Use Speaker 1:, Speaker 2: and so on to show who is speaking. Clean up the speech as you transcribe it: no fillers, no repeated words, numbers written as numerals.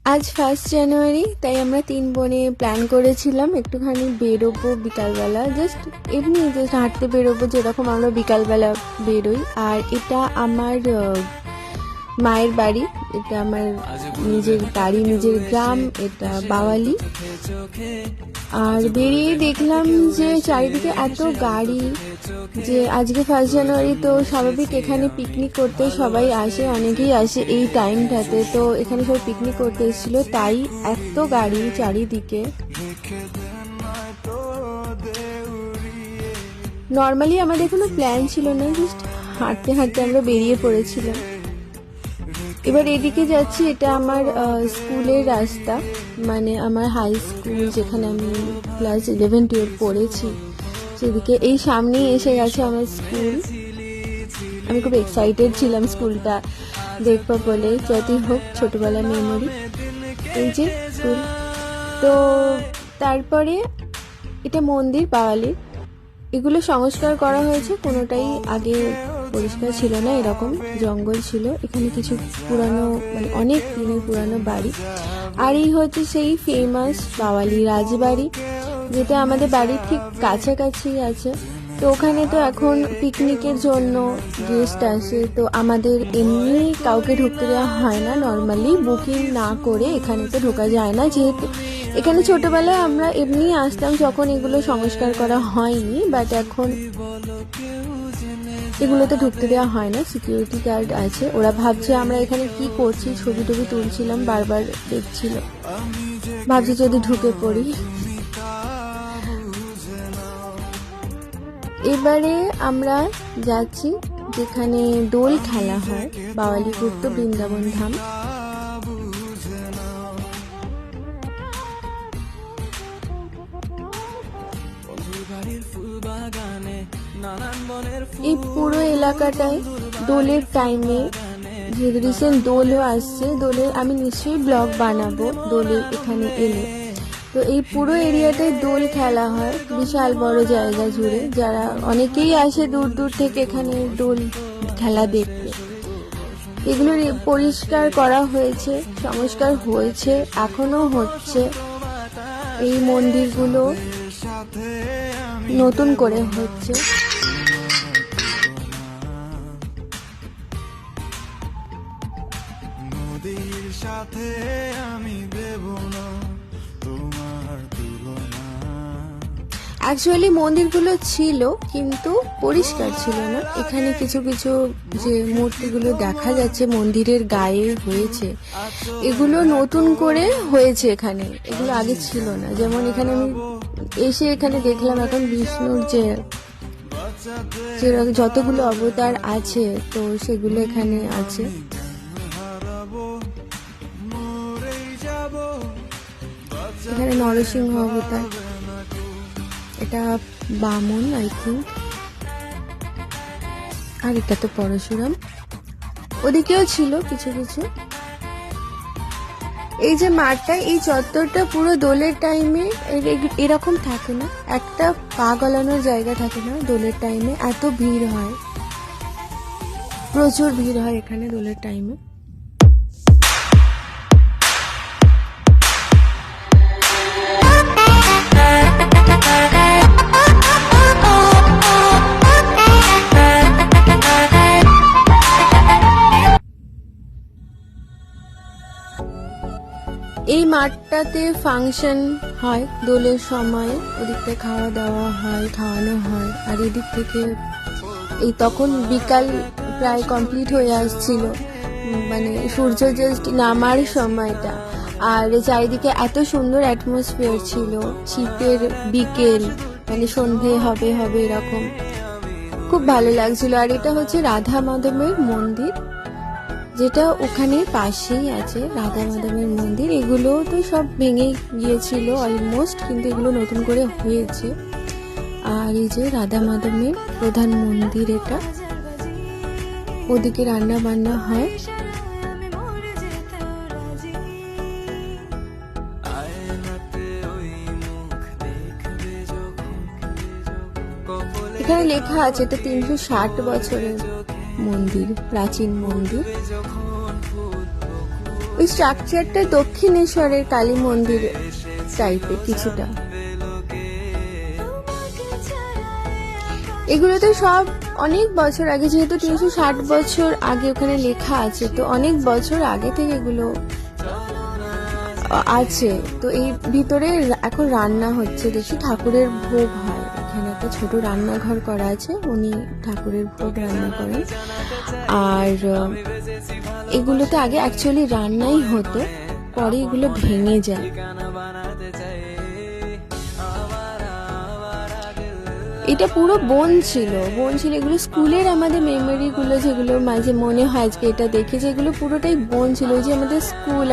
Speaker 1: আজ 1 জানুয়ারি, তাই আমরা 3 বোনে প্ল্যান করেছিলাম একটুখানি বেরোবো বিকালবেলা, জাস্ট হাঁটতে বেরোবো, যেরকম আমরা বিকালবেলা বেরোই। আর এটা আমার মায়ের বাড়ি, এটা আমার নিজের বাড়ি, নিজের গ্রাম, এটা বাওয়ালি। আর বেরিয়ে দেখলাম যে চারিদিকে এত গাড়ি, যে আজকে 1 জানুয়ারি, তো স্বাভাবিক এখানে পিকনিক করতে সবাই আসে, অনেকেই আসে এই টাইমটাতে। তো এখানে সবাই পিকনিক করতে এসেছিল, তাই এত গাড়ি চারিদিকে। নর্মালি আমাদের কোনো প্ল্যান ছিল না, জাস্ট হাঁটতে হাঁটতে আমরা বেরিয়ে পড়েছিলাম। এবার এদিকে যাচ্ছি, এটা আমার স্কুলের রাস্তা, মানে আমার হাই স্কুল, যেখানে আমি ক্লাস 11-12 পড়েছি, সেদিকে এই সামনেই এসে গেছে আমার স্কুল। আমি খুব এক্সাইটেড ছিলাম স্কুলটা দেখবো বলে, যতই হোক ছোটবেলার মেমোরি। এই যে স্কুল। তো তারপরে এটা মন্দির বাওয়ালির, এগুলো সংস্কার করা হয়েছে, কোনোটাই আগে পরিষ্কার ছিল না, এরকম জঙ্গল ছিল। এখানে কিছু পুরানো, মানে অনেক দিনের পুরানো বাড়ি। আর এই হচ্ছে সেই ফেমাস বাওয়ালি রাজবাড়ি, যেটা আমাদের বাড়ির ঠিক কাছাকাছি আছে। তো ওখানে তো এখন পিকনিকের জন্য গেস্ট আসে, তো আমাদের এমনি কাউকে ঢুকতে দেওয়া হয় না, নর্মালি বুকিং না করে এখানে তো ঢোকা যায় না। যেহেতু এখানে ছোটবেলায় আমরা এমনি আসতাম যখন এগুলো সংস্কার করা হয়নি, বাট এখন এগুলোতে ঢুকতে দেওয়া হয় না, সিকিউরিটি গার্ড আছে। ওরা ভাবছে আমরা এখানে কি করছি, ছবি টবি তুলছিলাম, বারবার দেখছিল, ভাবছি যদি ঢুকে পড়ি। এবারে আমরা যাচ্ছি যেখানে দোল খেলা হয়, বাওয়ালি গুপ্ত বৃন্দাবন ধাম। এই পুরো এলাকাটায় দোলের টাইমে, যে রিসেন্ট দোলও আসছে, দোলের আমি নিশ্চয়ই ব্লগ বানাবো দোলের এখানে এলে। তো এই পুরো এরিয়াটায় দোল খেলা হয়, বিশাল বড় জায়গা জুড়ে, যারা অনেকেই আসে দূর দূর থেকে এখানে দোল খেলা দেখতে। এগুলো পরিষ্কার করা হয়েছে, সংস্কার হয়েছে, এখনো হচ্ছে। এই মন্দিরগুলো নতুন করে হচ্ছে। সাথে আমি দেব না তোমার তুলনা। অ্যাকচুয়ালি মন্দিরগুলো ছিল, কিন্তু পরিষ্কার ছিল না। এখানে কিছু কিছু যে মূর্তিগুলো দেখা যাচ্ছে মন্দিরের গায়ে হয়েছে, এগুলো নতুন করে হয়েছে এখানে, এগুলো আগে ছিল না। যেমন এখানে আমি এসে এখানে দেখলাম এখন বিষ্ণুর যে যতগুলো অবতার আছে, তো সেগুলো এখানে আছে। এখানে নরসিংহ অবতার, এটা বামন আই থিঙ্ক, আর এটা তো পরশুরাম। ওদিকেও ছিল কিছু কিছু। এই যে মাঠটা, এই চত্বরটা পুরো দোলের টাইমে এরকম থাকে না, একটা পা গলানোর জায়গা থাকে না দোলের টাইমে, এত ভিড় হয়, প্রচুর ভিড় হয় এখানে দোলের টাইমে। এই মাঠটাতে ফাংশন হয় দোলের সময়, ওদিকটা খাওয়া দাওয়া হয়, খাওয়ানো হয়। আর এদিক থেকে এই তখন বিকাল প্রায় কমপ্লিট হয়ে আসছিল, মানে সূর্য জাস্ট নামার সময়টা। আর চারিদিকে এত সুন্দর অ্যাটমসফিয়ার ছিল, শীতের বিকেল, মানে সন্ধে হবে হবে এরকম, খুব ভালো লাগছিল। আর এটা হচ্ছে রাধা মাধবের মন্দির, যেটা ওখানে পাশেই আছে রাধা মাধবের মন্দির। এগুলো তো সব ভেঙে গিয়েছিল অলমোস্ট, কিন্তু এগুলো নতুন করে হয়েছে। আর এই যে রাধা মাধবের প্রধান মন্দির, এটা ওদিকে রান্না বান্না হয়। এখানে লেখা আছে এটা 360 বছরের মন্দির, প্রাচীন মন্দির। ওই স্ট্রাকচারটা দক্ষিণেশ্বরের কালী মন্দির টাইপের কিছুটা। এগুলো তো সব অনেক বছর আগে, যেহেতু 360 বছর আগে ওখানে লেখা আছে, তো অনেক বছর আগে থেকে এগুলো আছে। তো এই ভিতরে এখন রান্না হচ্ছে, দেখি ঠাকুরের ভোগ হয়। এখানে একটা ছোট রান্নাঘর করা আছে, উনি ঠাকুরের ভোগ রান্না করেন। আর এগুলোতে আগে অ্যাকচুয়ালি রান্নাই হতো, পরে এগুলো ভেঙে যায়। এটা পুরো বন ছিল। এগুলো স্কুলের আমাদের মেমোরি গুলো, যেগুলো মাঝে মনে হয় আজকে এটা দেখে, যেগুলো পুরোটাই বন ছিল। ওই যে আমাদের স্কুল